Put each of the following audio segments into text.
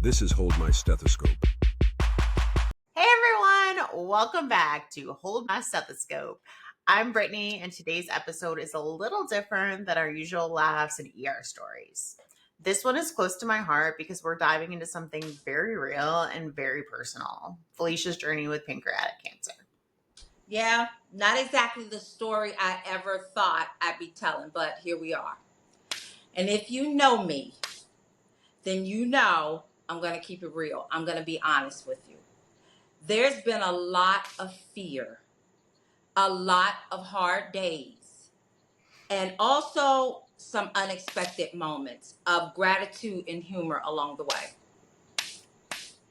This is Hold My Stethoscope. Hey everyone, welcome back to Hold My Stethoscope. I'm Brittany, and today's episode is a little different than our usual laughs and ER stories. This one is close to my heart because we're diving into something very real and very personal: Felicia's journey with pancreatic cancer. Yeah, not exactly the story I ever thought I'd be telling, but here we are. And if you know me, then you know I'm going to keep it real. I'm going to be honest with you. There's been a lot of fear, a lot of hard days, and also some unexpected moments of gratitude and humor along the way.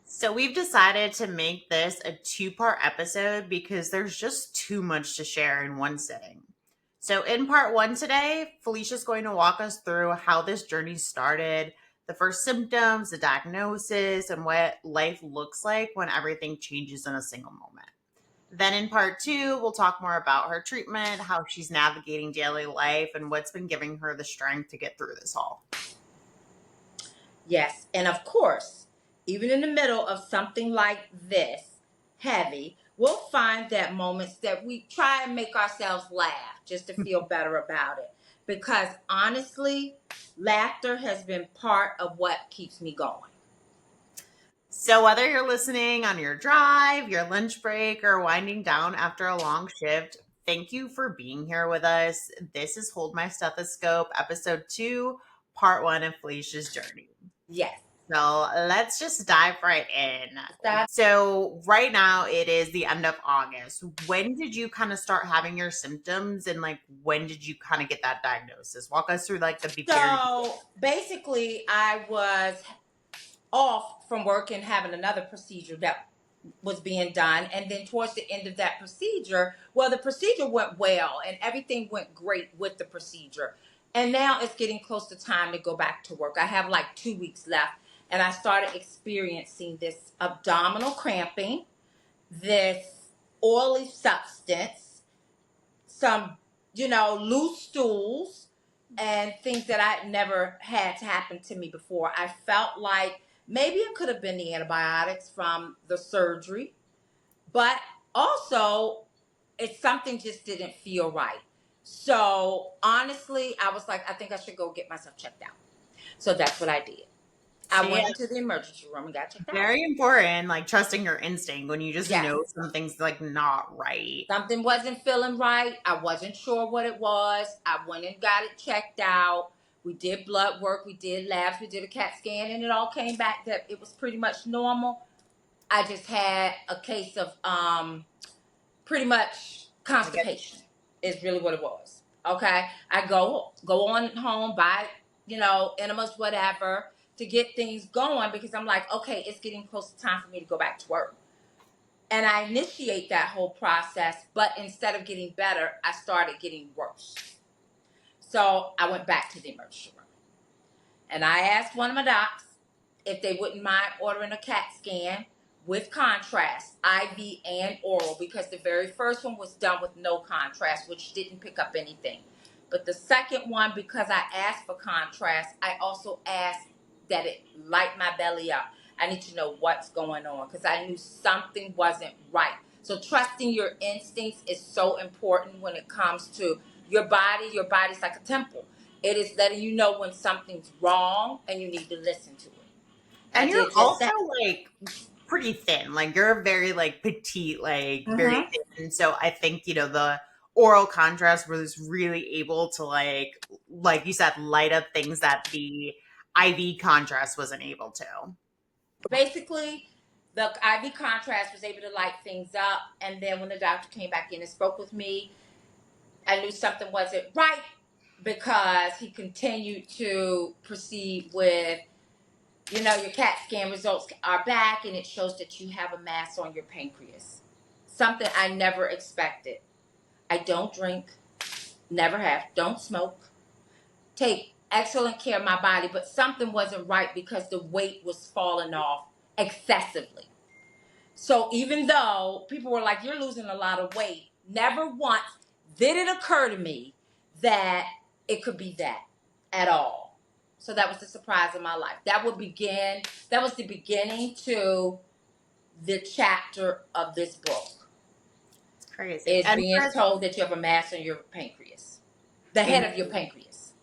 So, we've decided to make this a two-part episode because there's just too much to share in one sitting. So, in part one today, Felicia's going to walk us through how this journey started, the first symptoms, the diagnosis, and what life looks like when everything changes in a single moment. Then, in part two, we'll talk more about her treatment, how she's navigating daily life, and what's been giving her the strength to get through this all. Yes, and of course, even in the middle of something like this, heavy, we'll find that moments that we try and make ourselves laugh just to feel better about it. Because honestly, laughter has been part of what keeps me going. So, whether you're listening on your drive, your lunch break, or winding down after a long shift, thank you for being here with us. This is Hold My Stethoscope, episode two, part one of Felicia's journey. Yes. So, let's just dive right in. That, So, right now it is the end of August. When did you kind of start having your symptoms, and like when did you kind of get that diagnosis? Walk us through like the beginning. so basically, I was off from work and having another procedure that was being done. And then towards the end of that procedure, well, the procedure went well and everything went great with the procedure. And now it's getting close to time to go back to work. I have like 2 weeks left. And I started experiencing this abdominal cramping, this oily substance, some, loose stools, and things that I never had to happen to me before. I felt like maybe it could have been the antibiotics from the surgery, but also it's something just didn't feel right. So honestly, I was like, I think I should go get myself checked out. So that's what I did. I See, went into the emergency room and got checked out. very important, like trusting your instinct when you just Yes. know something's like not right. Something wasn't feeling right. I wasn't sure what it was. I went and got it checked out. We did blood work. We did labs. We did a CAT scan, and it all came back that it was pretty much normal. I just had a case of pretty much constipation. Is really what it was. Okay, I go on home, buy enemas, whatever, to get things going because I'm like, okay, it's getting close to time for me to go back to work. And I initiate that whole process, but instead of getting better, I started getting worse. So I went back to the emergency room. And I asked one of my docs if they wouldn't mind ordering a CAT scan with contrast, IV and oral, because the very first one was done with no contrast, which didn't pick up anything. But the second one, because I asked for contrast, I also asked that it light my belly up. I need to know what's going on because I knew something wasn't right. So trusting your instincts is so important when it comes to your body. Your body's like a temple. It is letting you know when something's wrong and you need to listen to it. And I you're did just also that. like pretty thin. Like you're very like petite, like very Mm-hmm. thin. So I think, the oral contrast was really able to like you said, light up things that the IV contrast wasn't able to. Basically, the IV contrast was able to light things up. And then when the doctor came back in and spoke with me, I knew something wasn't right because he continued to proceed with, your CAT scan results are back and it shows that you have a mass on your pancreas. Something I never expected. I don't drink, never have, don't smoke, take excellent care of my body, but something wasn't right because the weight was falling off excessively. So even though people were like, you're losing a lot of weight, never once did it occur to me that it could be that at all. So that was the surprise of my life. That was the beginning to the chapter of this book. It's crazy. Is And being told that you have a mass on your pancreas, the head of your pancreas.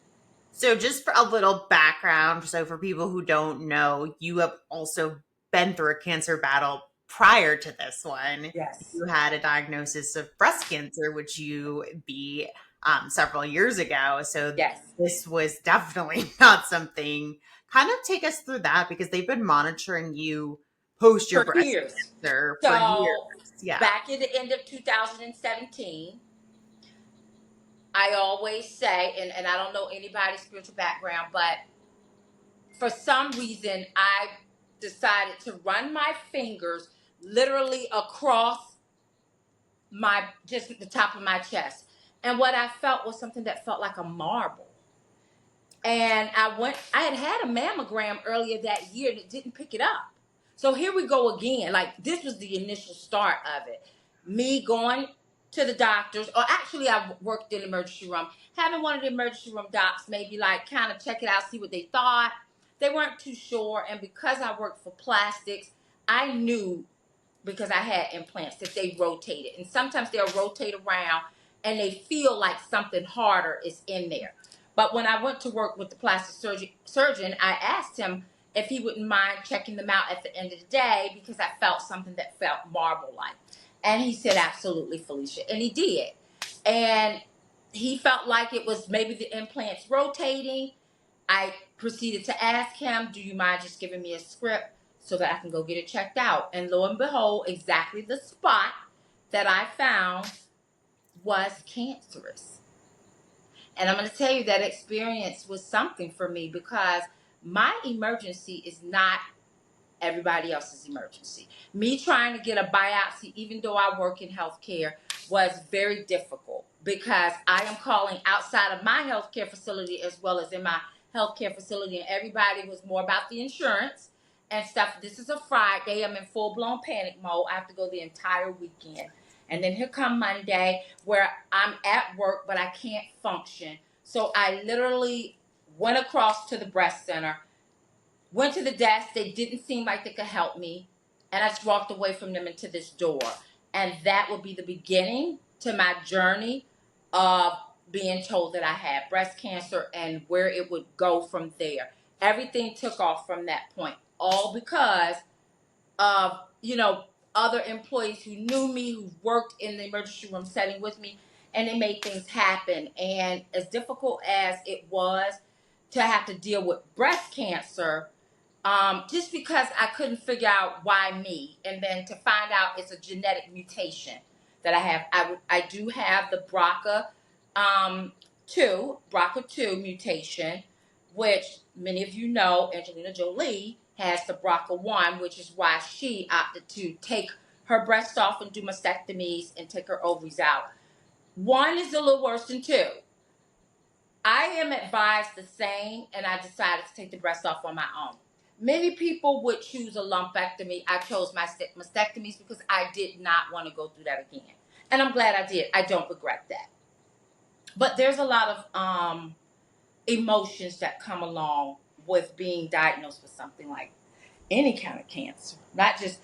so, just for a little background, so for people who don't know, you have also been through a cancer battle prior to this one. Yes. You had a diagnosis of breast cancer, which you beat several years ago. So, Yes. this was definitely not something. Kind of take us through that because they've been monitoring you post your For breast years. cancer for years. So Yeah. back at the end of 2017, I always say, and I don't know anybody's spiritual background, but for some reason, I decided to run my fingers literally across just the top of my chest. And what I felt was something that felt like a marble. And I had a mammogram earlier that year and it didn't pick it up. So here we go again. Like, this was the initial start of it. Me going to the doctors, or actually I worked in the emergency room, having one of the emergency room docs maybe like kind of check it out, see what they thought. They weren't too sure. And because I worked for plastics, I knew, because I had implants, that they rotated. And sometimes they'll rotate around and they feel like something harder is in there. But when I went to work with the plastic surgeon, I asked him if he wouldn't mind checking them out at the end of the day because I felt something that felt marble-like. And he said, absolutely, Felicia. And he did. And he felt like it was maybe the implants rotating. I proceeded to ask him, do you mind just giving me a script so that I can go get it checked out? And lo and behold, exactly the spot that I found was cancerous. And I'm going to tell you that experience was something for me because my emergency is not everybody else's emergency. Me trying to get a biopsy, even though I work in healthcare, was very difficult because I am calling outside of my healthcare facility as well as in my healthcare facility, and everybody was more about the insurance and stuff. This is a Friday. I'm in full-blown panic mode. I have to go the entire weekend. And then here come Monday where I'm at work, but I can't function. So I literally went across to the breast center, went to the desk. They didn't seem like they could help me. And I just walked away from them into this door. And that would be the beginning to my journey of being told that I had breast cancer and where it would go from there. Everything took off from that point, all because of, other employees who knew me, who worked in the emergency room setting with me, and they made things happen. And as difficult as it was to have to deal with breast cancer, just because I couldn't figure out why me, and then to find out it's a genetic mutation that I have. I do have the BRCA2 mutation, which many of you know, Angelina Jolie has the BRCA1, which is why she opted to take her breasts off and do mastectomies and take her ovaries out. One is a little worse than two. I am advised the same, and I decided to take the breast off on my own. Many people would choose a lumpectomy. I chose my mastectomies because I did not want to go through that again. And I'm glad I did. I don't regret that. But there's a lot of emotions that come along with being diagnosed with something like any kind of cancer, not just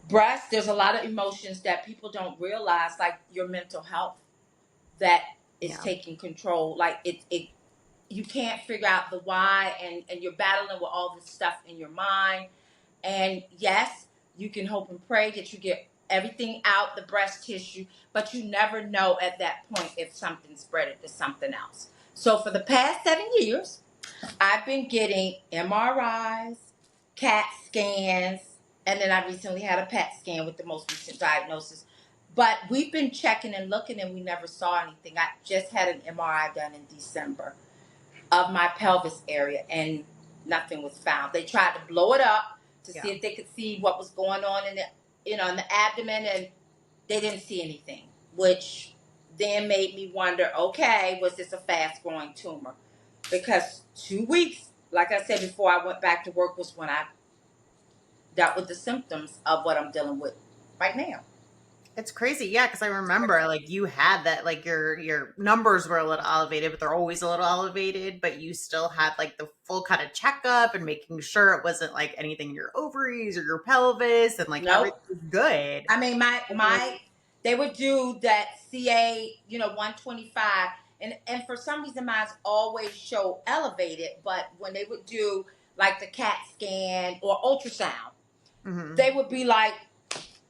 breast. There's a lot of emotions that people don't realize, like your mental health, that is taking control. Like it you can't figure out the why, and you're battling with all this stuff in your mind. And yes, you can hope and pray that you get everything out the breast tissue, but you never know at that point if something's spread it to something else. So for the past 7 years, I've been getting MRIs, CAT scans, and then I recently had a PET scan with the most recent diagnosis. But we've been checking and looking, and we never saw anything. I just had an MRI done in December of my pelvis area, and nothing was found. They tried to blow it up to see if they could see what was going on in the abdomen, and they didn't see anything, which then made me wonder, okay, was this a fast growing tumor? Because 2 weeks, like I said before I went back to work, was when I dealt with the symptoms of what I'm dealing with right now. It's crazy, yeah, because I remember like you had that like your numbers were a little elevated, but they're always a little elevated, but you still had like the full kind of checkup and making sure it wasn't like anything in your ovaries or your pelvis and like everything Nope. was good. I mean, they would do that CA, 125, and for some reason mine's always show elevated. But when they would do like the CAT scan or ultrasound, Hmm. they would be like,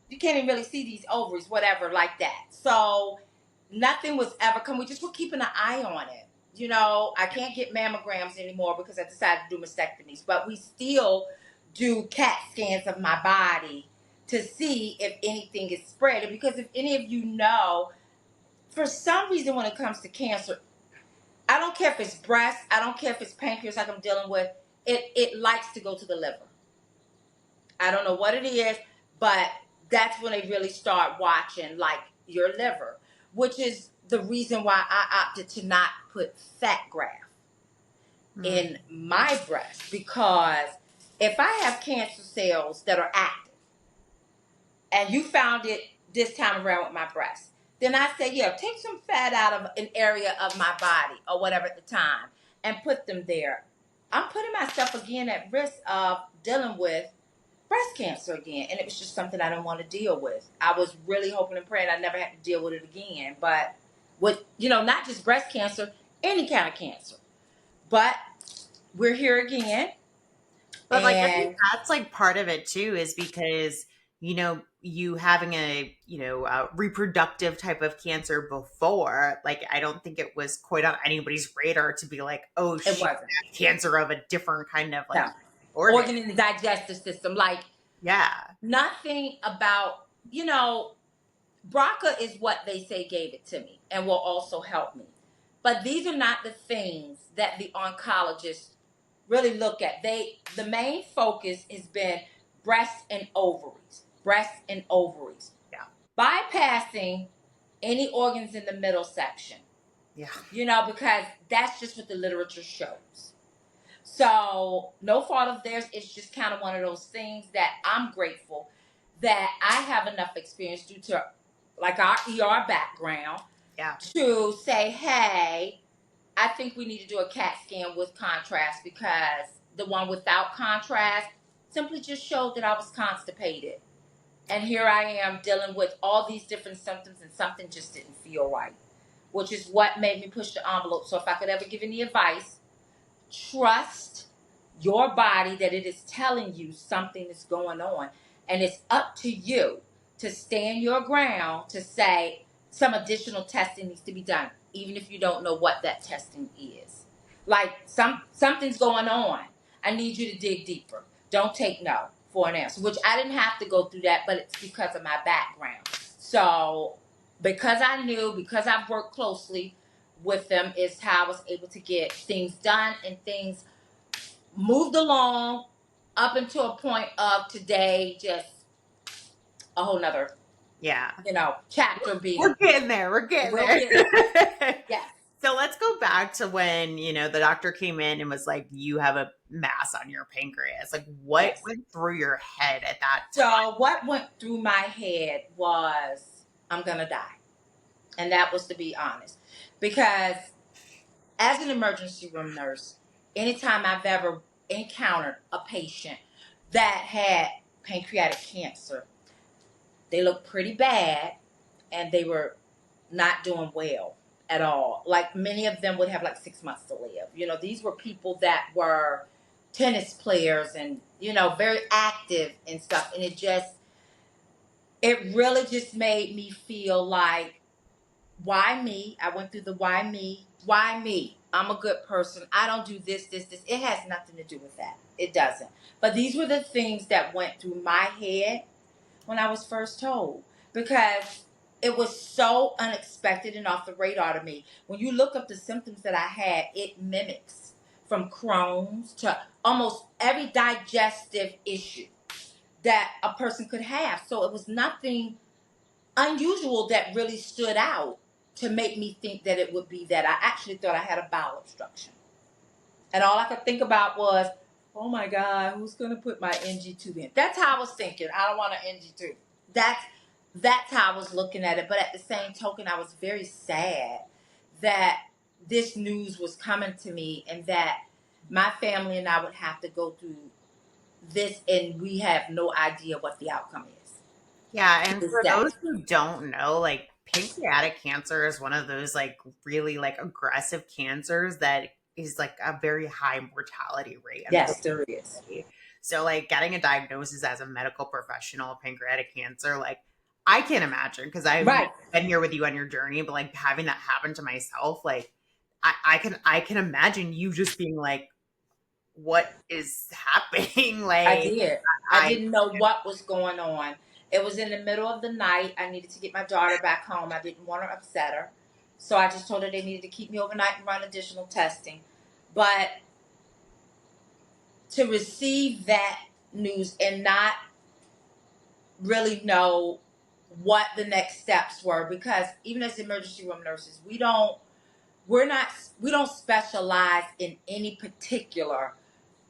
you can't even really see these ovaries, whatever, like that. So nothing was ever come. We just were keeping an eye on it. I can't get mammograms anymore because I decided to do mastectomies, but we still do CAT scans of my body to see if anything is spread. Because if any of you know, for some reason, when it comes to cancer, I don't care if it's breast, I don't care if it's pancreas, like I'm dealing with, it likes to go to the liver. I don't know what it is, but that's when they really start watching like your liver, which is the reason why I opted to not put fat graft in my breast, because if I have cancer cells that are active and you found it this time around with my breast, then I say, yeah, take some fat out of an area of my body or whatever at the time and put them there. I'm putting myself again at risk of dealing with breast cancer again. And it was just something I didn't want to deal with. I was really hoping and praying I never had to deal with it again. But with, not just breast cancer, any kind of cancer. But we're here again. But like I think And that's like part of it too, is because you having a reproductive type of cancer before, like I don't think it was quite on anybody's radar to be like, oh, it she wasn't. had cancer of a different kind of like No. organ. Organ in the digestive system. Like Yeah. nothing about, BRCA is what they say gave it to me and will also help me. But these are not the things that the oncologists really look at. The main focus has been breast and ovaries. Breast and ovaries. Yeah. Bypassing any organs in the middle section. Yeah. Because that's just what the literature shows. So, no fault of theirs. It's just kind of one of those things that I'm grateful that I have enough experience due to like our ER background Yeah. to say, hey, I think we need to do a CAT scan with contrast, because the one without contrast simply just showed that I was constipated. And here I am dealing with all these different symptoms and something just didn't feel right, which is what made me push the envelope. So if I could ever give any advice, trust your body that it is telling you something is going on. And it's up to you to stand your ground to say some additional testing needs to be done, even if you don't know what that testing is. Like something's going on. I need you to dig deeper. Don't take no for an answer, which I didn't have to go through that, but it's because of my background. So because I knew, because I've worked closely with them, is how I was able to get things done and things moved along up until a point of today, just a whole nother, Yeah. chapter We're being, getting there. We're getting we'll get there. there. Yes. So let's go back to when, the doctor came in and was like, you have a mass on your pancreas. Like, what Yes. went through your head at that time? So what went through my head was, I'm going to die. And that was to be honest. Because as an emergency room nurse, anytime I've ever encountered a patient that had pancreatic cancer, they looked pretty bad and they were not doing well at all. Like many of them would have like 6 months to live. These were people that were tennis players and, very active and stuff. And it really just made me feel like, why me? I went through the why me? Why me? I'm a good person. I don't do this, this, this. It has nothing to do with that. It doesn't. But these were the things that went through my head when I was first told, because it was so unexpected and off the radar to me. When you look up the symptoms that I had, it mimics from Crohn's to almost every digestive issue that a person could have. So it was nothing unusual that really stood out to make me think that it would be that. I actually thought I had a bowel obstruction. And all I could think about was, oh my God, who's going to put my NG tube in? That's how I was thinking. I don't want an NG tube. That's that's how I was looking at it. But at the same token, I was very sad that this news was coming to me and that my family and I would have to go through this, and we have no idea what the outcome is Yeah, to and this for day. those who don't know, like pancreatic cancer is one of those like really like aggressive cancers that is like a very high mortality rate, Yes, there is. unfortunately. So like getting a diagnosis as a medical professional of pancreatic cancer, like I can't imagine because I've Right. been here with you on your journey, but like having that happen to myself, like I can imagine you just being like, what is happening? I Like did. I I didn't know what was going on. It was in the middle of the night. I needed to get my daughter back home. I didn't want to upset her. So I just told her they needed to keep me overnight and run additional testing. But to receive that news and not really know what the next steps were, because even as emergency room nurses, we don't specialize in any particular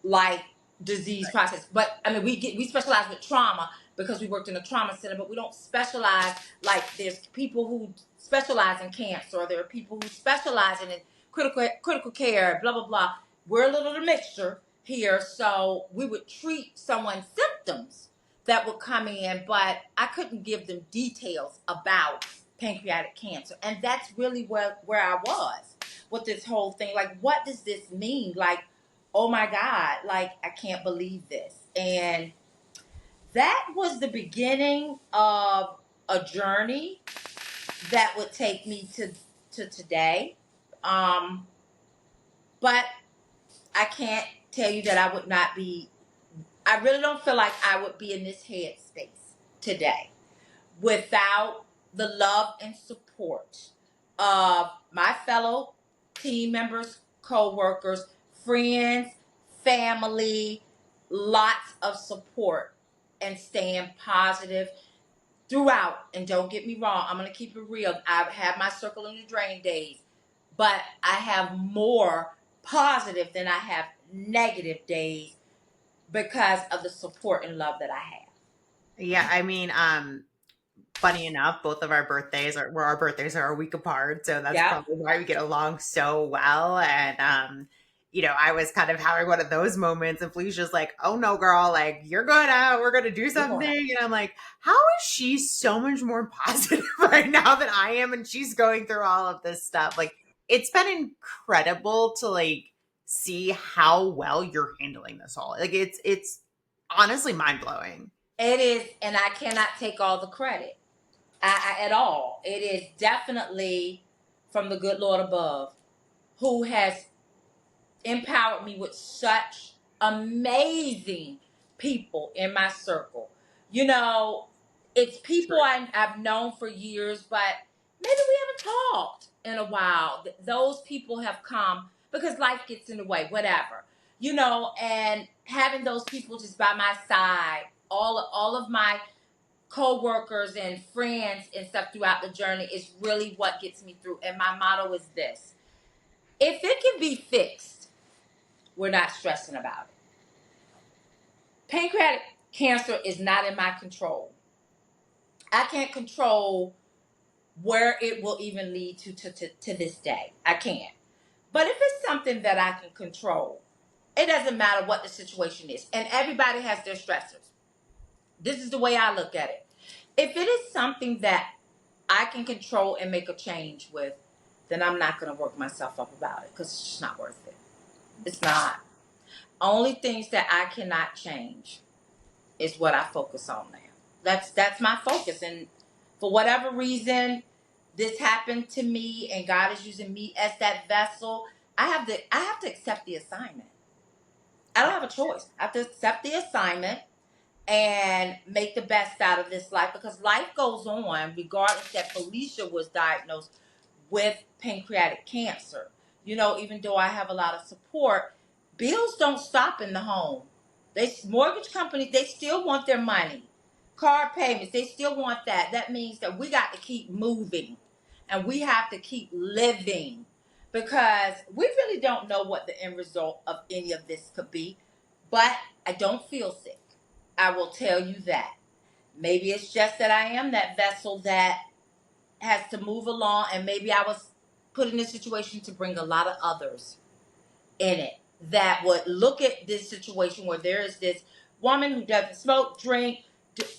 like disease process. But I mean, we specialize with trauma because we worked in a trauma center, but we don't specialize like there's people who specialize in cancer, or there are people who specialize in critical care, blah blah blah. We're a little mixture here, so we would treat someone's symptoms that would come in, but I couldn't give them details about pancreatic cancer, and that's really where I was with this whole thing. Like, what does this mean? Like, oh my God, like, I can't believe this. And that was the beginning of a journey that would take me to today. Um, but I can't tell you that I would not be, I really don't feel like I would be in this headspace today without the love and support of my fellow team members, co-workers, friends, family, lots of support, and staying positive throughout. And don't get me wrong, I'm going to keep it real. I've had my circle in the drain days, but I have more positive than I have negative days because of the support and love that I have. yeah, I mean, funny enough, both of our birthdays are a week apart, so that's Yep. probably why we get along so well. And I was kind of having one of those moments, and Felicia's like, "Oh no, girl, like you're gonna, we're gonna do We're going something," to. and I'm like, "How is she so much more positive right now than I am?" And she's going through all of this stuff. Like, it's been incredible to like see how well you're handling this all. Like, it's honestly mind blowing. It is, and I cannot take all the credit at all. It is definitely from the good Lord above, who has empowered me with such amazing people in my circle. You know, it's people I've known for years, but maybe we haven't talked in a while. Those people have come because life gets in the way, whatever. You know, and having those people just by my side, all of my co-workers and friends and stuff throughout the journey is really what gets me through. And my motto is this: if it can be fixed, we're not stressing about it. Pancreatic cancer is not in my control. I can't control where it will even lead to this day. I can't. But if it's something that I can control, it doesn't matter what the situation is. And everybody has their stressors. This is the way I look at it. If it is something that I can control and make a change with, then I'm not going to work myself up about it because it's just not worth it. It's not. Only things that I cannot change is what I focus on now. That's my focus. And for whatever reason, this happened to me, and God is using me as that vessel. I have to accept the assignment. I don't have a choice. I have to accept the assignment and make the best out of this life, because life goes on regardless that Felicia was diagnosed with pancreatic cancer. You know, even though I have a lot of support, bills don't stop in the home. Mortgage companies, they still want their money. Car payments, they still want that. That means that we got to keep moving and we have to keep living, because we really don't know what the end result of any of this could be. But I don't feel sick. I will tell you that. Maybe it's just that I am that vessel that has to move along, and maybe I was put in this situation to bring a lot of others in it that would look at this situation where there is this woman who doesn't smoke, drink.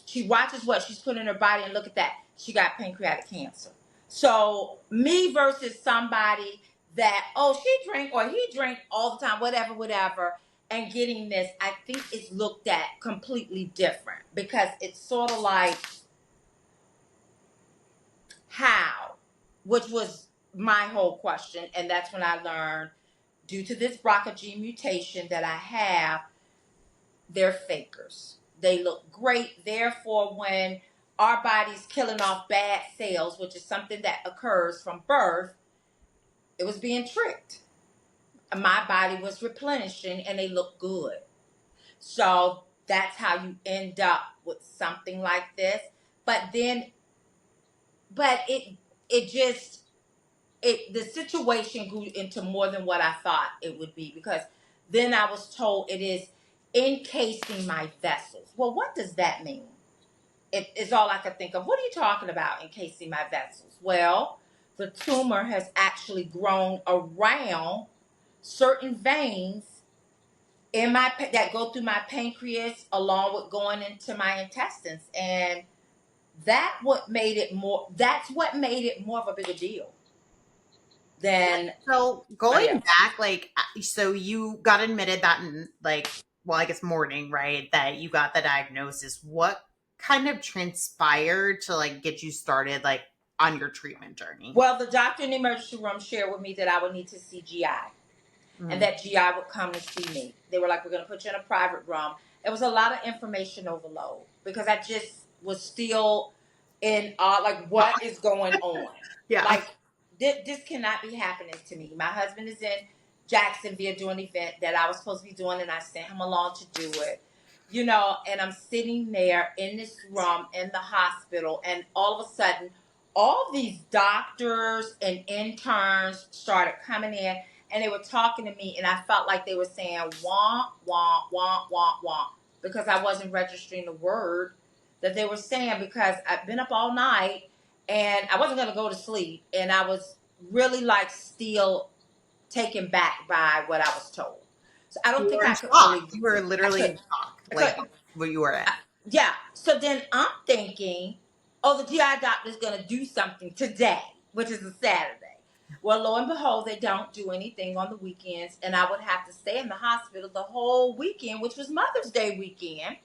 She watches what she's putting in her body, and look at that. She got pancreatic cancer. So me versus somebody that, oh, she drink or he drink all the time, whatever, whatever, and getting this, I think it's looked at completely different, because it's sort of like how, which was my whole question. And that's when I learned, due to this BRCA gene mutation that I have, they're fakers. They look great. Therefore, when our body's killing off bad cells, which is something that occurs from birth, it was being tricked. My body was replenishing and they look good. So that's how you end up with something like this. But then, but it just, the situation grew into more than what I thought it would be, because then I was told it is encasing my vessels. Well, what does that mean? It is all I could think of. What are you talking about, encasing my vessels? Well, the tumor has actually grown around certain veins in my that go through my pancreas, along with going into my intestines, and that's what made it more of a bigger deal than. So Oh yeah. going back, like, so you got admitted that in, like, well, I guess morning, right? That you got the diagnosis. What kind of transpired to like get you started, like, on your treatment journey? Well, the doctor in the emergency room shared with me that I would need to see GI, and Mm. that GI would come to see me. They were like, we're going to put you in a private room. It was a lot of information overload, because I just was still in like, what is going on? Yeah. Like, this cannot be happening to me. My husband is in Jacksonville doing an event that I was supposed to be doing, and I sent him along to do it. And I'm sitting there in this room in the hospital, and all of a sudden, all these doctors and interns started coming in, and they were talking to me, and I felt like they were saying womp, womp, womp, womp, womp, because I wasn't registering the word that they were saying, because I've been up all night and I wasn't going to go to sleep, and I was really like still taken back by what I was told. So I don't You think were in I could shock. really You were reason. I literally in couldn't. shock, I like, couldn't. what you were in. Yeah. So then I'm thinking, oh, the GI doctor is going to do something today, which is a Saturday. Well, lo and behold, they don't do anything on the weekends, and I would have to stay in the hospital the whole weekend, which was Mother's Day weekend,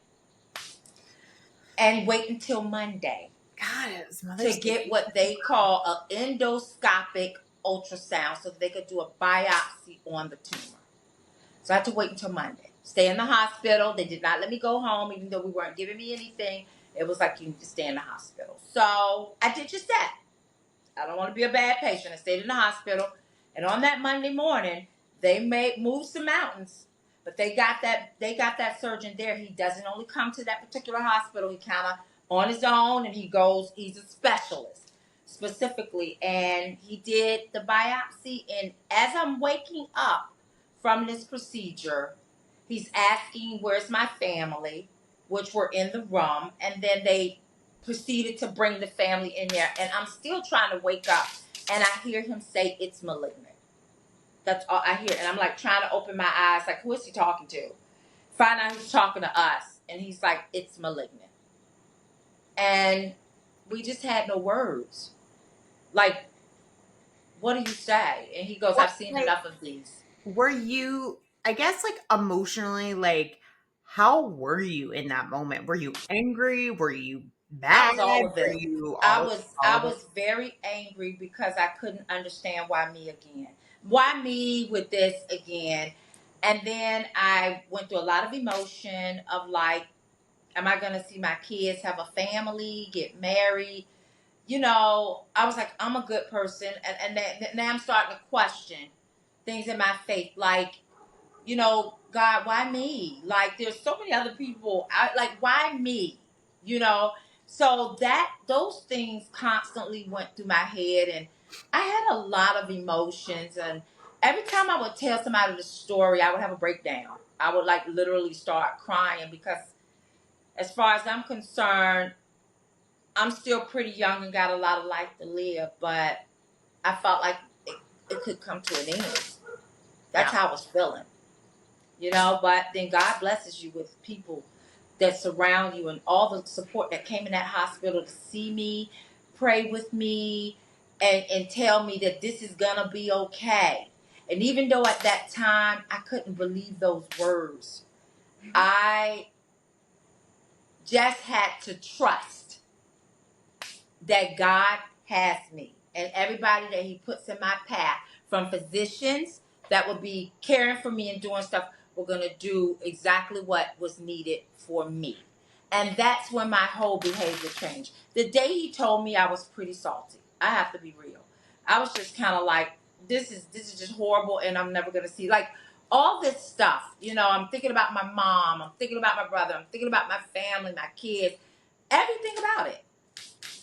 and wait until Monday God, it was to Mother's Day. get what they call an endoscopic ultrasound, so that they could do a biopsy on the tumor. So I had to wait until Monday. Stay in the hospital. They did not let me go home, even though we weren't giving me anything. It was like, you need to stay in the hospital. So I did just that. I don't want to be a bad patient. I stayed in the hospital. And on that Monday morning, they moved some mountains. But they got that surgeon there. He doesn't only come to that particular hospital. He kind of on his own, and he's a specialist specifically. And he did the biopsy. And as I'm waking up from this procedure, he's asking, where's my family, which were in the room. And then they proceeded to bring the family in there. And I'm still trying to wake up. And I hear him say, it's malignant. That's all I hear. And I'm like trying to open my eyes, like, who is he talking to? Find out he's talking to us. And he's like, it's malignant. And we just had no words. Like, what do you say? And he goes, What, I've seen like, enough of these. were you, I guess, like, emotionally, like, how were you in that moment? Were you angry? Were you I mad? was all of Were it. you I all was all I of it? was very angry, because I couldn't understand why me again. Why me with this again? And then I went through a lot of emotion of like, am I gonna see my kids have a family, get married? I was like, I'm a good person, and now I'm starting to question things in my faith, like, God, why me? Like, there's so many other people. Like, why me? You know. So those things constantly went through my head, and I had a lot of emotions. And every time I would tell somebody the story, I would have a breakdown. I would like literally start crying, because, as far as I'm concerned, I'm still pretty young and got a lot of life to live, but I felt like it could come to an end. That's Yeah. how I was feeling, but then God blesses you with people that surround you and all the support that came in that hospital to see me, pray with me, and tell me that this is gonna be okay. And even though at that time I couldn't believe those words, I just had to trust that God has me and everybody that He puts in my path, from physicians that will be caring for me and doing stuff, we're going to do exactly what was needed for me. And that's when my whole behavior changed. The day he told me, I was pretty salty. I have to be real. I was just kind of like, this is just horrible, and I'm never going to see like all this stuff. I'm thinking about my mom, I'm thinking about my brother, I'm thinking about my family, my kids, everything about it,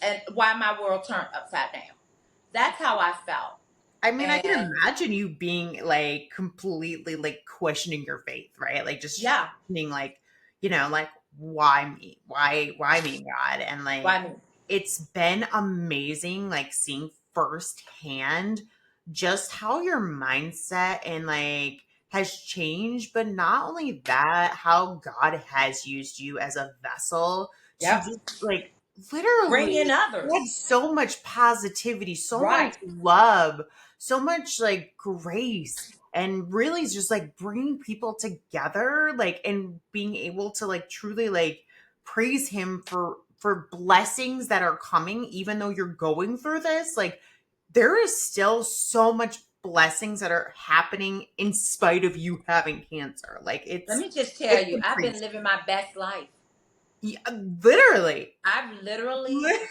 and why my world turned upside down. That's how I felt. I mean, I can And imagine you being like completely like questioning your faith, right? Like just yeah, being like, like why me? Why me, God? And like why me? it's been amazing like seeing firsthand just how your mindset and like has changed, but not only that, how God has used you as a vessel to Yep. just like Bring in literally spread others. so much positivity, so much Right. love, so much like grace, and really is just like bringing people together, like, and being able to like truly like praise him for blessings that are coming even though you're going through this. Like there is still so much blessings that are happening in spite of you having cancer. Like Let it's me just tell it's you, been I've been crazy. living my best life. Yeah, literally. I've literally been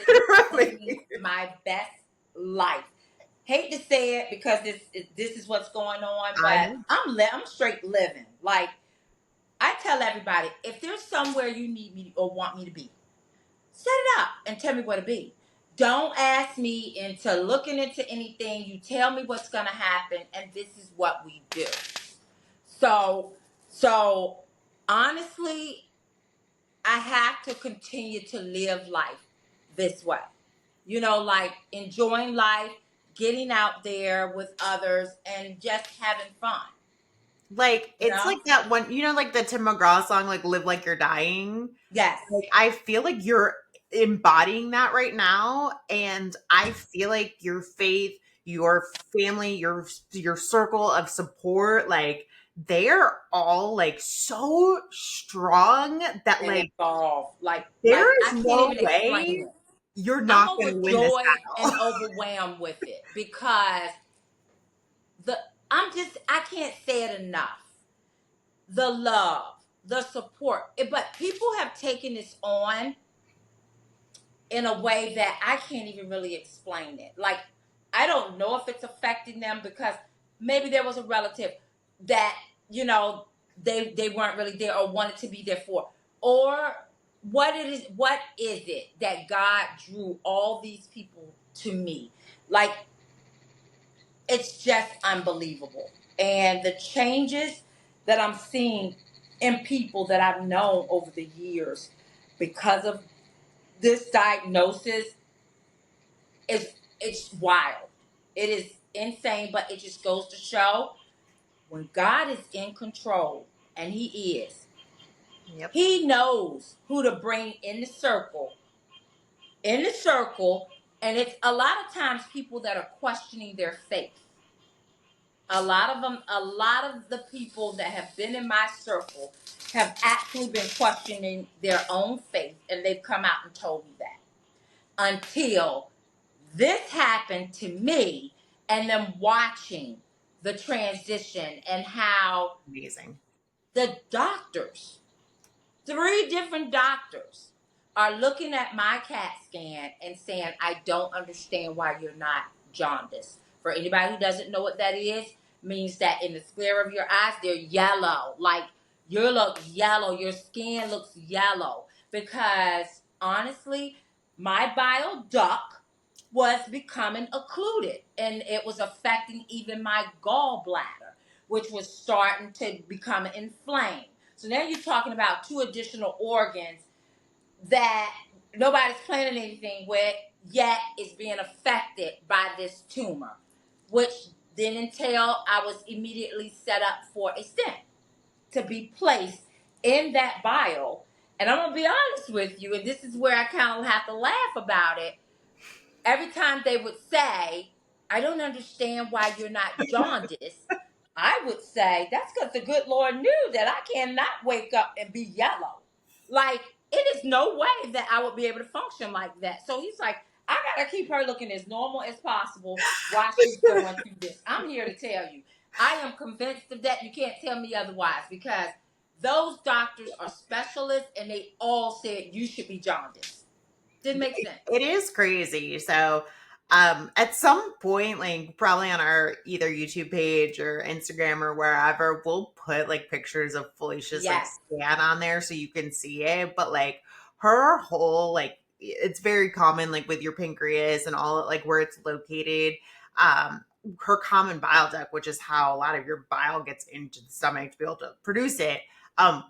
living Literally. my best life. Hate to say it because this is what's going on, I but know. I'm straight living. Like I tell everybody, if there's somewhere you need me or want me to be, set it up and tell me where to be. Don't ask me into looking into anything. You tell me what's gonna happen, and this is what we do. So, so honestly, I have to continue to live life this way. Like enjoying life, getting out there with others, and just having fun. Like You it's know? like that one, like the Tim McGraw song, like "Live Like You're Dying." Yes. Like I feel like you're embodying that right now, and I feel like your faith, your family, your circle of support, like they're all like so strong that And like involved. Like there is I can't no even explain way it. you're I'm not going to win this overjoyed and battle. overwhelmed with it because the I can't say it enough. The love, the support. But people have taken this on in a way that I can't even really explain it. Like I don't know if it's affecting them because maybe there was a relative that, they weren't really there or wanted to be there for. Or what is it that God drew all these people to me? Like it's just unbelievable. And the changes that I'm seeing in people that I've known over the years because of this diagnosis is it's wild. It is insane, but it just goes to show when God is in control, and Yep. He knows who to bring in the circle, and it's a lot of times people that are questioning their faith. A lot of the people that have been in my circle have actually been questioning their own faith, and they've come out and told me that. Until this happened to me, and them watching the transition and how Amazing. the doctors, three different doctors, are looking at my CAT scan and saying, I don't understand why you're not jaundiced. For anybody who doesn't know what that is, means that in the sclera of your eyes, they're yellow. Like you look yellow, your skin looks yellow. Because honestly, my bile duct was becoming occluded and it was affecting even my gallbladder, which was starting to become inflamed. So now you're talking about two additional organs that nobody's planning anything with, yet is being affected by this tumor, which then entail I was immediately set up for a stent to be placed in that bile. And I'm gonna be honest with you, and this is where I kind of have to laugh about it. Every time they would say, I don't understand why you're not jaundiced, I would say, that's because the good Lord knew that I cannot wake up and be yellow. Like, it is no way that I would be able to function like that. So he's like, I gotta keep her looking as normal as possible while she's going through this. I'm here to tell you, I am convinced of that. You can't tell me otherwise, because those doctors are specialists and they all said you should be jaundiced. Didn't make sense. It is crazy. So, at some point, like probably on our either YouTube page or Instagram or wherever, we'll put like pictures of Felicia's like Yes, scan on there so you can see it. But like her whole like it's very common like with your pancreas and all like where it's located. Um, her common bile duct, which is how a lot of your bile gets into the stomach to be able to produce it,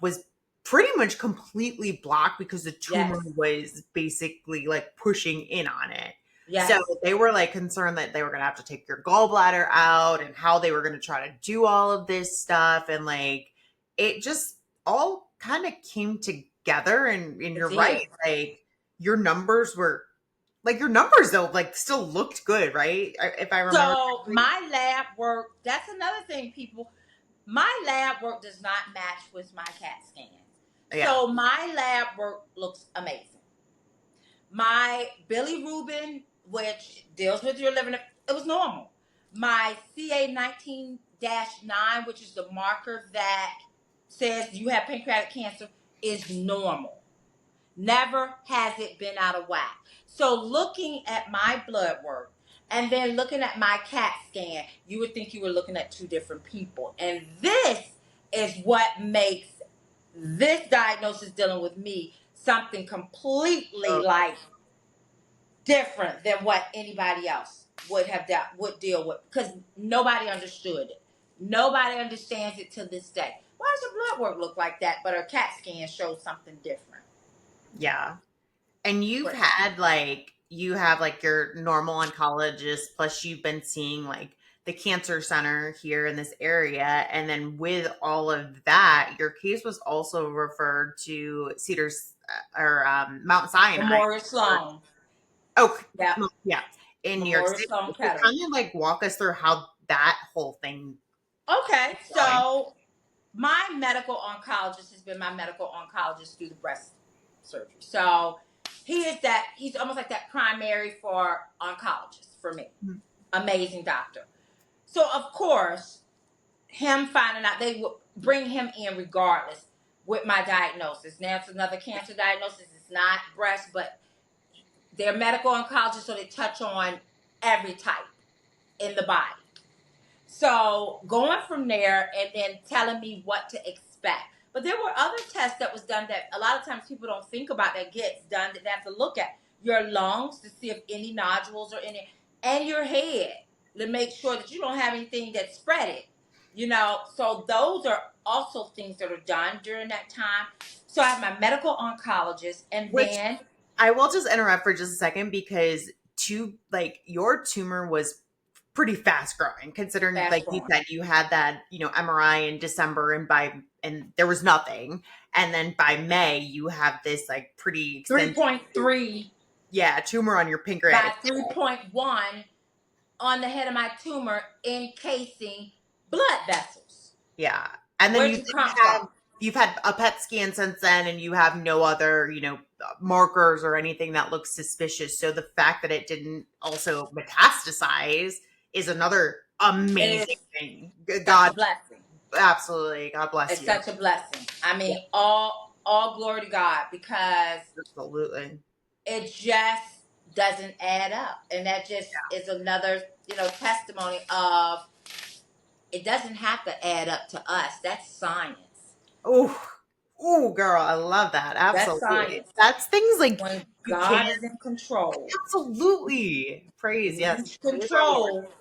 was pretty much completely blocked because the tumor yes, was basically like pushing in on it. So yes. they were like concerned that they were going to have to take your gallbladder out and how they were going to try to do all of this stuff. And like it just all kind of came together. And It you're right. did. Like your numbers were like your numbers though, like still looked good, right? If I remember So correctly. my lab work, that's another thing, people. My lab work does not match with my CAT scans. Yeah. So my lab work looks amazing. My Billy Rubin, which deals with your liver, it was normal. My CA19-9, which is the marker that says you have pancreatic cancer, is normal. Never has it been out of whack. So looking at my blood work and then looking at my CAT scan, you would think you were looking at two different people. And this is what makes this diagnosis dealing with me something completely Oh, like different than what anybody else would deal with, because nobody understood it. Nobody understands it to this day. Why does your blood work look like that, but her CAT scan shows something different? yeah. And But you have like your normal oncologist, plus you've been seeing like the cancer center here in this area. And then with all of that, your case was also referred to Cedars or Mount Sinai. Memorial Sloan. Oh, Yeah. yeah, in New York Memorial City. Sloan So Kettering. kind of like walk us through how that whole thing Okay, is going. so my medical oncologist has been my medical oncologist through the breast surgery. So he's almost like that primary for oncologists for me. Amazing doctor. So of course, him finding out, they would bring him in regardless with my diagnosis. Now it's another cancer diagnosis. It's not breast, but they're medical oncologists, so they touch on every type in the body. So going from there and then telling me what to expect. But there were other tests that was done that a lot of times people don't think about, that gets done, that they have to look at your lungs to see if any nodules are in it, and your head to make sure that you don't have anything that's spreaded. So those are also things that are done during that time. So I have my medical oncologist, and Which then I will just interrupt for just a second because your tumor was pretty fast growing considering fast like you growing. said you had that MRI in December and there was nothing, and then by May you have this like pretty extensive 3.3 tumor on your by pancreatic. 3.1 on the head of my tumor, encasing blood vessels. Yeah. And then Where'd you come have from? you've had a PET scan since then and you have no other, markers or anything that looks suspicious. So the fact that it didn't also metastasize is another It amazing is thing. such a God, blessing. absolutely. God bless It's you. such a blessing. I Yeah, mean, all glory to God, because absolutely. it just doesn't add up, and that just is another testimony of, it doesn't have to add up to us. That's science. Oh, oh, girl, I love that. That's Absolutely. science. That's things like When you can't. God is in control, Absolutely. when Praise. He's Yes. in Praise our Lord. control,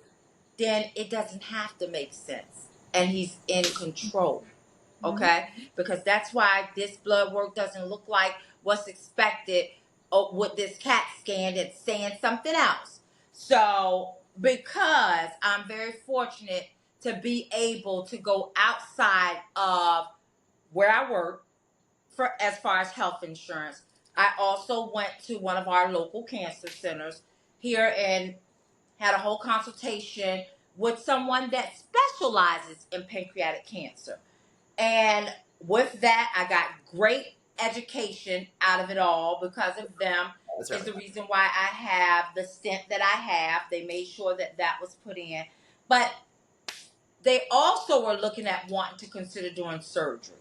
then it doesn't have to make sense. And He's in control. Mhm. Okay? Because that's why this blood work doesn't look like what's expected with this CAT scan that's saying something else. So, because I'm very fortunate to be able to go outside of where I work for as far as health insurance, I also went to one of our local cancer centers here and had a whole consultation with someone that specializes in pancreatic cancer. And with that, I got great education out of it all. Because of them That's is really the good. reason why I have the stent that I have. They made sure that that was put in. But they also were looking at wanting to consider doing surgery.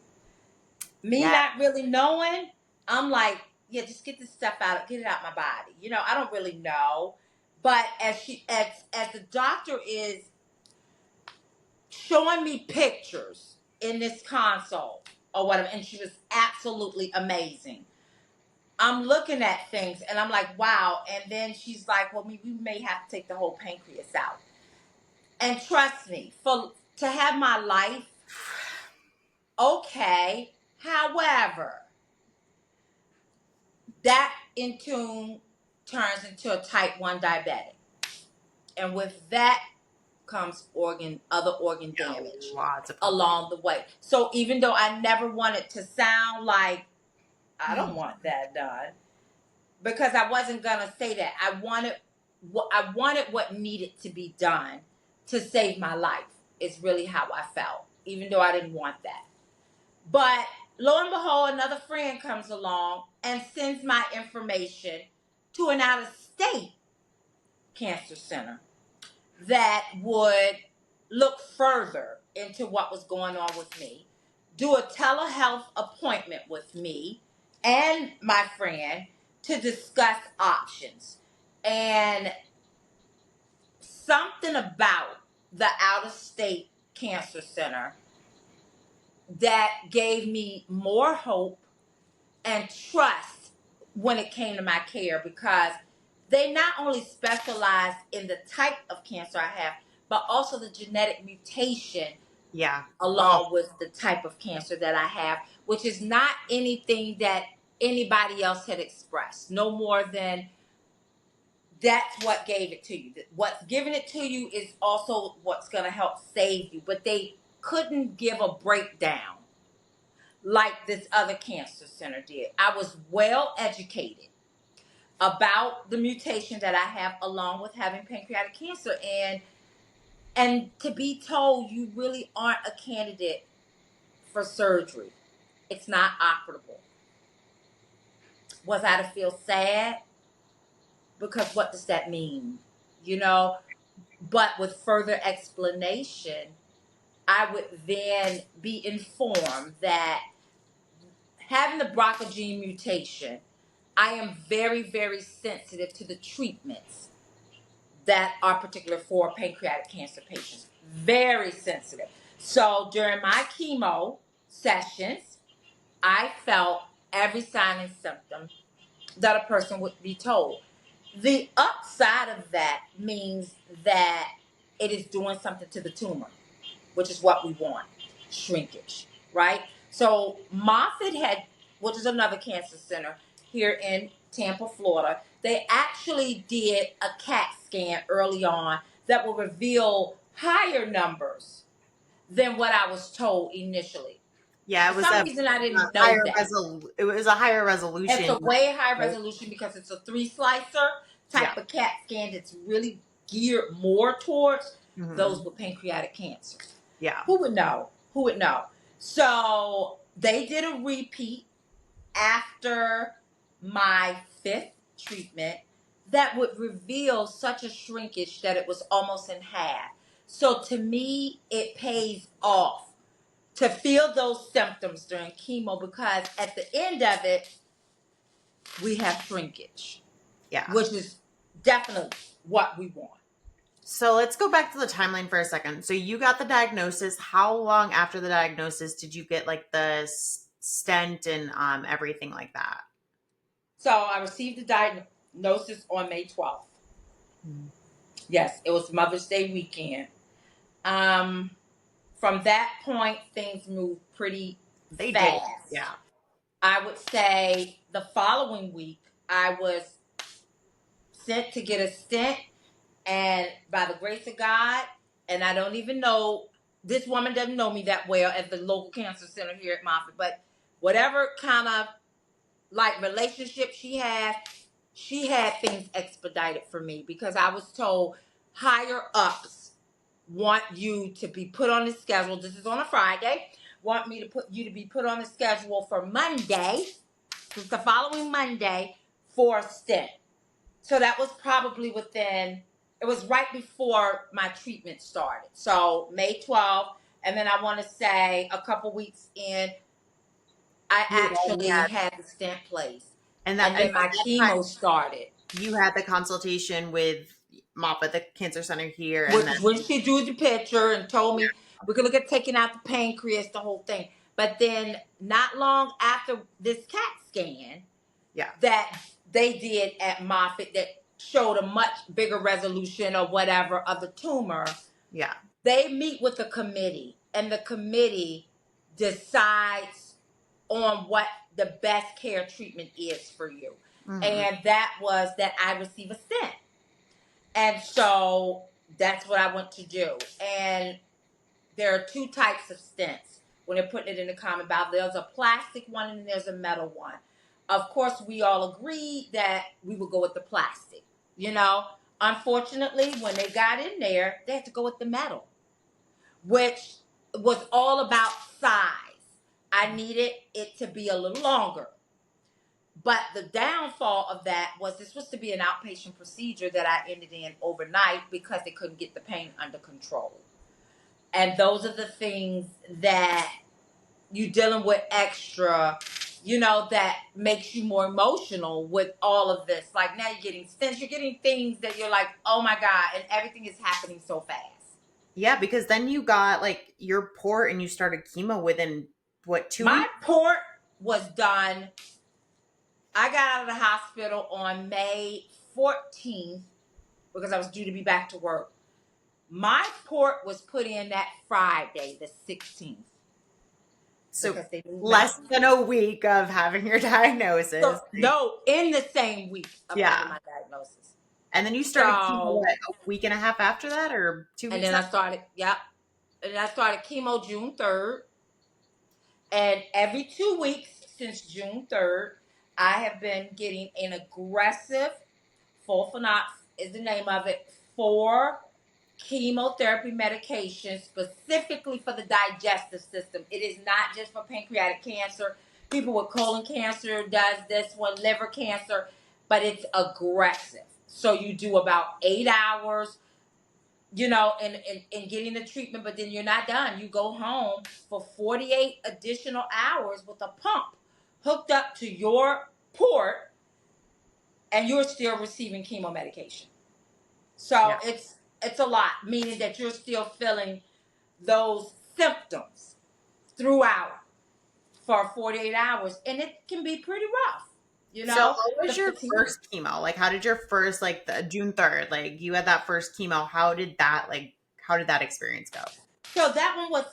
Me Yeah. not really knowing, I'm like, yeah, just get this stuff out, get it out my body. I don't really know. But as the doctor is showing me pictures in this consult or whatever, and she was absolutely amazing. I'm looking at things and I'm like, wow. And then she's like, well, we may have to take the whole pancreas out. And trust me, to have my life, okay. However, that in tune turns into a type 1 diabetic. And with that comes other organ damage Lots of along the way. So even though I never wanted to sound like I don't want that done, because I wasn't gonna say that. I wanted what needed to be done to save my life. Is really how I felt, even though I didn't want that. But lo and behold, another friend comes along and sends my information to an out of state cancer center that would look further into what was going on with me, do a telehealth appointment with me and my friend to discuss options. And something about the out of state cancer center that gave me more hope and trust when it came to my care, because they not only specialize in the type of cancer I have, but also the genetic mutation Yeah. Oh, along with the type of cancer that I have, which is not anything that anybody else had expressed. No more than that's what gave it to you. What's giving it to you is also what's going to help save you. But they couldn't give a breakdown like this other cancer center did. I was well educated about the mutation that I have along with having pancreatic cancer, and to be told you really aren't a candidate for surgery. It's not operable. Was I to feel sad? Because what does that mean? You know, but with further explanation, I would then be informed that having the BRCA gene mutation, I am very, very sensitive to the treatments that are particular for pancreatic cancer patients. Very sensitive. So during my chemo sessions, I felt every sign and symptom that a person would be told. The upside of that means that it is doing something to the tumor, which is what we want, shrinkage, right? So Moffitt had, which is another cancer center here in Tampa, Florida, they actually did a CAT scan early on that will reveal higher numbers than what I was told initially. yeah. For It was some a reason, I didn't know that. It was a higher It's resolution. a way higher Right? resolution because it's a 3 slicer Yeah. type of CAT scan that's really geared more towards Hmm. those with pancreatic cancer. Yeah. Who would know? Who would know? So they did a repeat after my 5th treatment that would reveal such a shrinkage that it was almost in half. So to me, it pays off to feel those symptoms during chemo, because at the end of it, we have shrinkage, Yeah. which is definitely what we want. So let's go back to the timeline for a second. So you got the diagnosis. How long after the diagnosis did you get like the stent and everything like that? So I received the diagnosis on May 12th. Mhm. Yes, it was Mother's Day weekend. Um, from that point, things moved pretty They did. fast. Yeah. I would say the following week, I was sent to get a stent, and by the grace of God, and I don't even know, this woman doesn't know me that well at the local cancer center here at Moffitt, but whatever kind of like relationship she had things expedited for me, because I was told higher ups want you to be put on the schedule. This is on a Friday. Want me to put you to be put on the schedule for Monday, it's the following Monday, for a stent. So that was probably it was right before my treatment started. So May 12th, and then I want to say a couple weeks in, I You had already actually had, had the stent placed. and And then by my that time chemo started. you had the consultation with Mop at the cancer center here, and Which then is when she drew the picture and told me we could look at taking out the pancreas, the whole thing. But then not long after this CAT scan yeah, that they did at Moffitt that showed a much bigger resolution or whatever of the tumor, yeah, they meet with the committee, and the committee decides on what the best care treatment is for you. hmm And that was that I receive a stent. And so that's what I went to do. And there are two types of stents when they're putting it in the common bowel. There's a plastic one and there's a metal one. Of course, we all agreed that we would go with the plastic. You know, unfortunately, when they got in there, they had to go with the metal, which was all about size. I needed it to be a little longer. But the downfall of that was this was to be an outpatient procedure that I ended in overnight because they couldn't get the pain under control. And those are the things that you dealing with extra, that makes you more emotional with all of this. Like now you're getting stents, you're getting things that you're like, oh my God, and everything is happening so fast. yeah. Because then you got like your port, and you started chemo within what, 2 weeks? My port was done. I got out of the hospital on May 14th because I was due to be back to work. My port was put in that Friday, the 16th, So because they moved less mountains. than a week of having your diagnosis. So, no, in the same week of having Yeah. my diagnosis. And then you started chemo, So, what, a week and a half after that, or two and weeks then after? and then I started chemo June 3rd. And every 2 weeks since June 3rd, I have been getting an aggressive, Fulphanox is the name of it, 4 chemotherapy medication specifically for the digestive system. It is not just for pancreatic cancer. People with colon cancer does this one, liver cancer, but it's aggressive. So you do about 8 hours, and getting the treatment, but then you're not done. You go home for 48 additional hours with a pump hooked up to your port, and you're still receiving chemo medication. So Yeah. it's a lot, meaning that you're still feeling those symptoms throughout for 48 hours, and it can be pretty rough. So how The was your fatigue. first chemo? Like, how did your first, like, the June 3rd, like, you had that first chemo. How did that experience go? So that one was,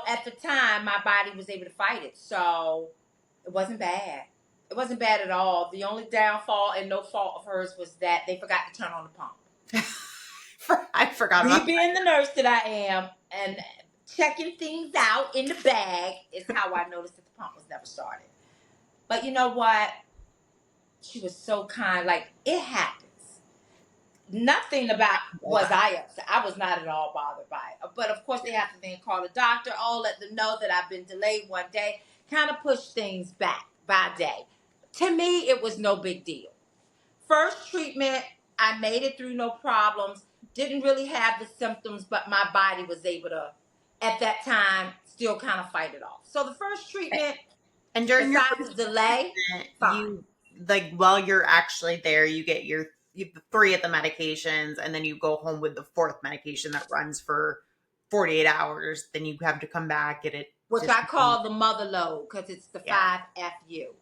at the time my body was able to fight it, so it wasn't bad. It wasn't bad at all. The only downfall and no fault of hers was that they forgot to turn on the pump. I forgot Me about being the nurse that I am and checking things out in the bag is how I noticed that the pump was never started. But you know what? She was so kind. Like, it happens. Nothing about all was that. I upset. I was not at all bothered by it. But of course, they have to then call the doctor. Oh, let them know that I've been delayed one day. Kind of push things back by a day. To me, it was no big deal. First treatment, I made it through no problems. Didn't really have the symptoms, but my body was able to, at that time, still kind of fight it off. So the first treatment, And during your besides first the delay, treatment, fine. you, like, while you're actually there, you get the 3 of the medications, and then you go home with the 4th medication that runs for 48 hours. Then you have to come back, get it Which I discontinued. call the mother load because it's the Yeah. 5FU.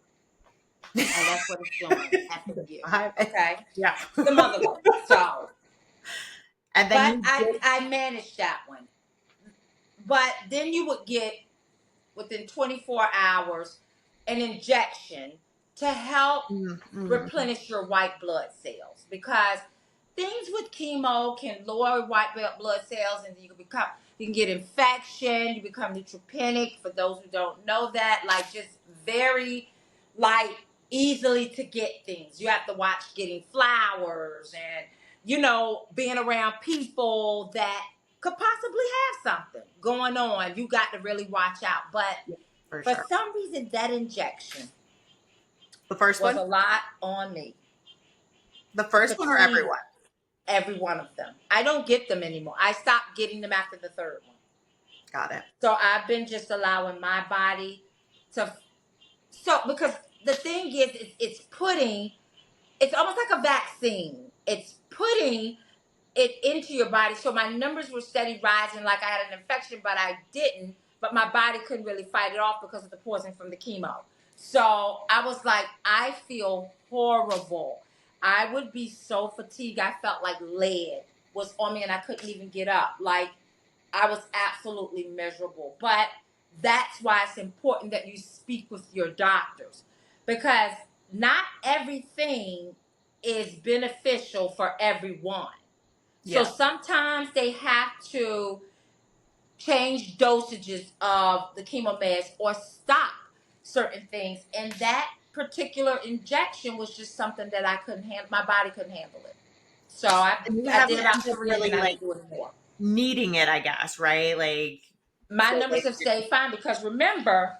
And that's what it's doing, effing you. Okay? Yeah. It's the mother load. So, And then but you I, did. I managed that one. But then you would get, within 24 hours, an injection to help Mm-hmm. replenish your white blood cells, because things with chemo can lower white blood cells, and you can get infection, you become neutropenic. For those who don't know that, like, just very, like, easily to get things. You have to watch getting flowers, and being around people that could possibly have something going on. You got to really watch out. But Yeah, for for sure. some reason, that injection The first was one? a lot on me. The The first one or fatigue, everyone? every one of them. I don't get them anymore. I stopped getting them after the third one. Got it. So I've been just allowing my body to. So, because the thing is, it's almost like a vaccine. It's putting it into your body. So my numbers were steady rising, like I had an infection, but I didn't. But my body couldn't really fight it off because of the poison from the chemo. So I was like, I feel horrible. I would be so fatigued. I felt like lead was on me and I couldn't even get up. Like, I was absolutely miserable. But that's why it's important that you speak with your doctors, because not everything is beneficial for everyone. So Yeah. sometimes they have to change dosages of the chemo meds or stop certain things. And that particular injection was just something that I couldn't handle. My body couldn't handle it. So I, And you I did haven't about ended up three and then really I like didn't do it anymore. needing it, I guess, right? Like, My so numbers like have stayed fine because remember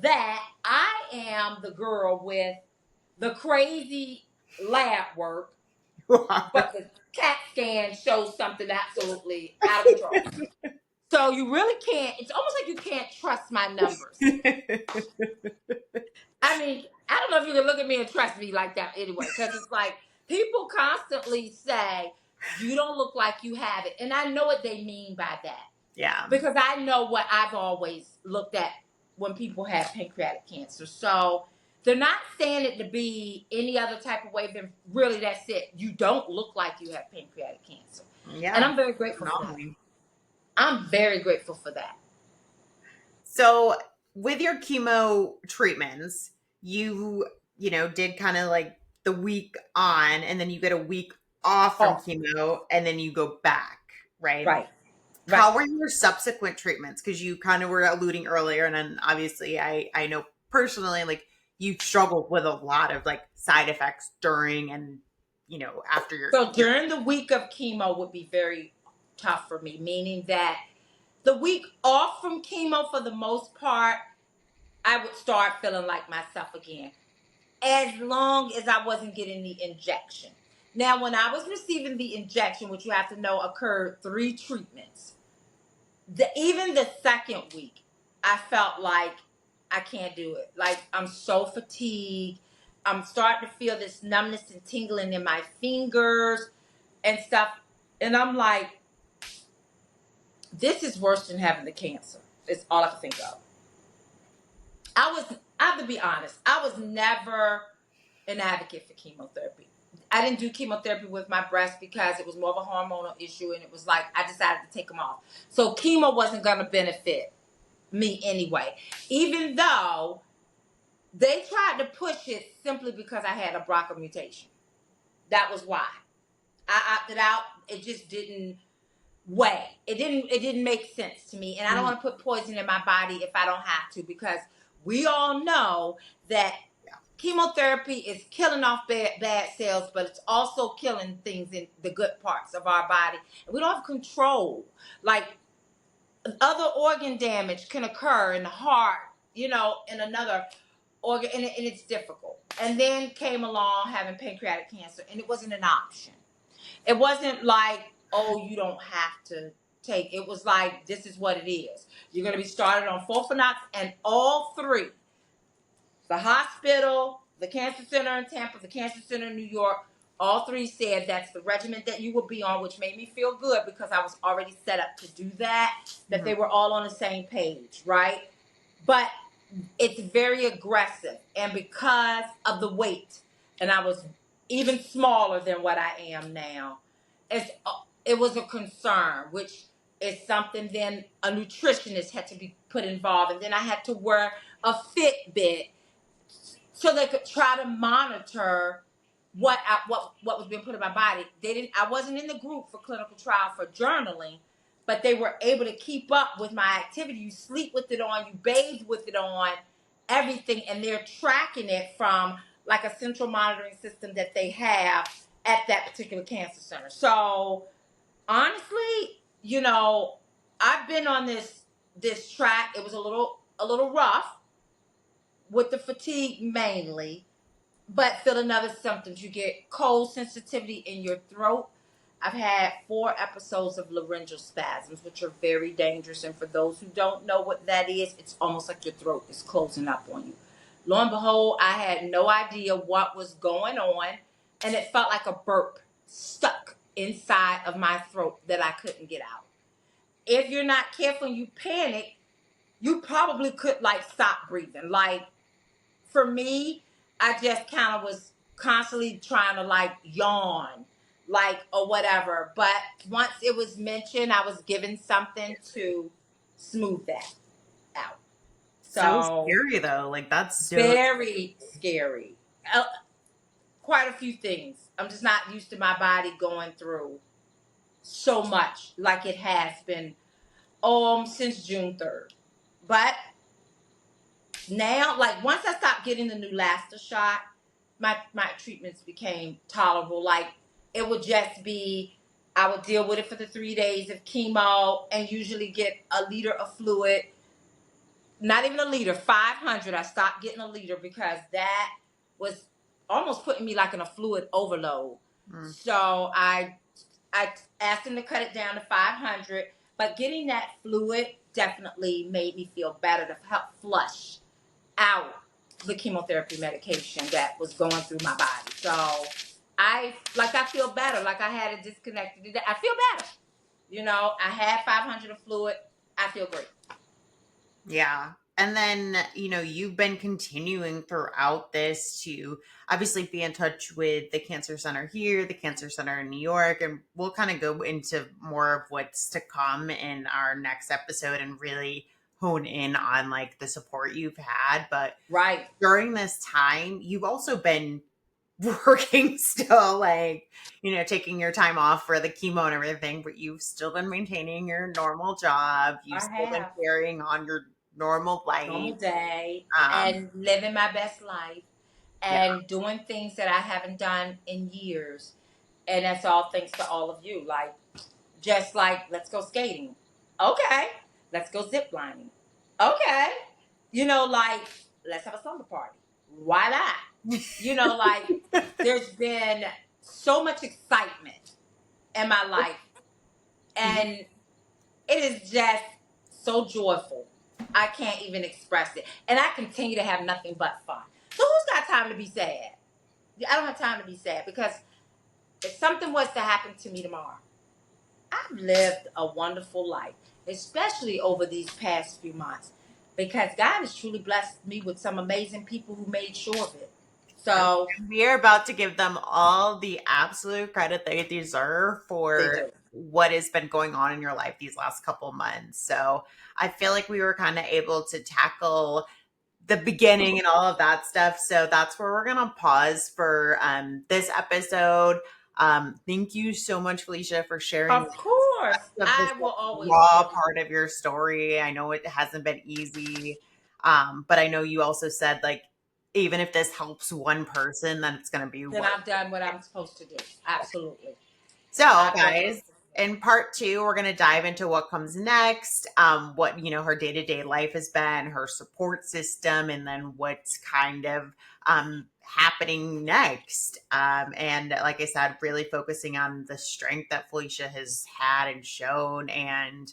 that I am the girl with the crazy lab work, you are. but the CAT scan shows something absolutely out of control. So you really can't, it's almost like you can't trust my numbers. I mean, I don't know if you can look at me and trust me like that anyway, because it's like people constantly say, you don't look like you have it. And I know what they mean by that, Yeah. because I know what I've always looked at when people have pancreatic cancer. So they're not saying it to be any other type of way than really that's it. You don't look like you have pancreatic cancer. And Yeah. I'm very grateful for that. Phenomenally. I'm very grateful for that. So with your chemo treatments, did kind of like the week on and then you get a week off from Oh, chemo and then you go back, right? right, right. How were your subsequent treatments? Because you kind of were alluding earlier, and then obviously I know personally, like you struggled with a lot of like side effects during and after So your during the week of chemo would be very tough for me, meaning that the week off from chemo, for the most part, I would start feeling like myself again, as long as I wasn't getting the injection. Now, when I was receiving the injection, which you have to know occurred 3 treatments, even the second week, I felt like I can't do it. Like, I'm so fatigued. I'm starting to feel this numbness and tingling in my fingers and stuff. And I'm like, this is worse than having the cancer. It's all I can think of. I have to be honest, I was never an advocate for chemotherapy. I didn't do chemotherapy with my breast because it was more of a hormonal issue, and it was like I decided to take them off. So chemo wasn't going to benefit me anyway, even though they tried to push it simply because I had a BRCA mutation. That was why I opted out. It just didn't weigh. It didn't make sense to me, and I don't Mhm. want to put poison in my body if I don't have to, because we all know that Yeah. chemotherapy is killing off bad cells, but it's also killing things in the good parts of our body, and we don't have control. Like, other organ damage can occur in the heart, in another organ, and it's difficult. And then came along having pancreatic cancer, and it wasn't an option. It wasn't like, oh, you don't have to take. It was like, this is what it is. You're going to be started on Fofanax, and all 3, the hospital, the cancer center in Tampa, the cancer center in New York, all 3 said that's the regimen that you will be on, which made me feel good because I was already set up to do that Mhm. they were all on the same page, right? But it's very aggressive. And because of the weight, and I was even smaller than what I am now, it was a concern, which is something then a nutritionist had to be put involved. And then I had to wear a Fitbit so they could try to monitor what was being put in my body. They didn't. I wasn't in the group for clinical trial for journaling, but they were able to keep up with my activity. You sleep with it on, you bathe with it on, everything, and they're tracking it from like a central monitoring system that they have at that particular cancer center. So honestly, I've been on this track. It was a little rough with the fatigue mainly, but feeling other symptoms. You get cold sensitivity in your throat. I've had 4 episodes of laryngeal spasms, which are very dangerous. And for those who don't know what that is, it's almost like your throat is closing up on you. Lo and behold, I had no idea what was going on, and it felt like a burp stuck inside of my throat that I couldn't get out. If you're not careful and you panic, you probably could like stop breathing. Like for me, I just kind of was constantly trying to like yawn, like or whatever. But once it was mentioned, I was given something to smooth that out. So So scary though. Like that's so very scary. Quite a few things. I'm just not used to my body going through so much like it has been since June 3rd. But now, like once I stopped getting the Neulasta shot, my treatments became tolerable. Like it would just be, I would deal with it for the 3 days of chemo and usually get a liter of fluid. Not even a liter, 500. I stopped getting a liter because that was almost putting me like in a fluid overload. mm. So I asked him to cut it down to 500, but getting that fluid definitely made me feel better to help flush out the chemotherapy medication that was going through my body. So I feel better. Like I had it disconnected. I feel better. I had 500 of fluid. I feel great. Yeah. And then, you've been continuing throughout this to obviously be in touch with the cancer center here, the cancer center in New York, and we'll kind of go into more of what's to come in our next episode and really hone in on like the support you've had. But Right. during this time, you've also been working still, like, taking your time off for the chemo and everything, but you've still been maintaining your normal job. You've I still been have. carrying on your normal Normal life. day Um, and living my best life yeah. and doing things that I haven't done in years. And that's all thanks to all of you. Like, just like, let's go skating. Okay. Let's go zip lining. Okay. Like, let's have a slumber party. Why not? Like, there's been so much excitement in my life. And it is just so joyful. I can't even express it. And I continue to have nothing but fun. So who's got time to be sad? I don't have time to be sad because if something was to happen to me tomorrow, I've lived a wonderful life, especially over these past few months, because God has truly blessed me with some amazing people who made sure of it. So We are about to give them all the absolute credit they deserve they for do. what has been going on in your life these last couple months. So I feel like we were kind of able to tackle the beginning and all of that stuff. So that's where we're gonna pause for this episode. Thank you so much, Felicia, for sharing Of course, of this I will always raw give you. part of your story. I know it hasn't been easy, but I know you also said like even if this helps one person, then it's gonna be Then worth I've done what I'm supposed to do. Absolutely. so, I've done what I'm guys, supposed to do. in part two, we're going to dive into what comes next, what, her day to day life has been, her support system, and then what's kind of happening next. And like I said, really focusing on the strength that Felicia has had and shown. And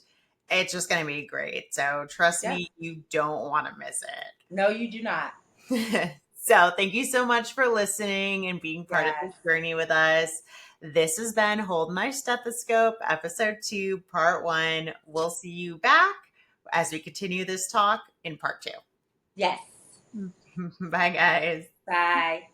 it's just going to be great. So, trust Yeah. me, you don't want to miss No, you do not. it. So, thank you so much for listening and being part of Yes. this journey with us. This has been Hold My Stethoscope, episode 2, part 1. We'll see you back as we continue this talk in part 2. Yes. Bye, guys. Bye.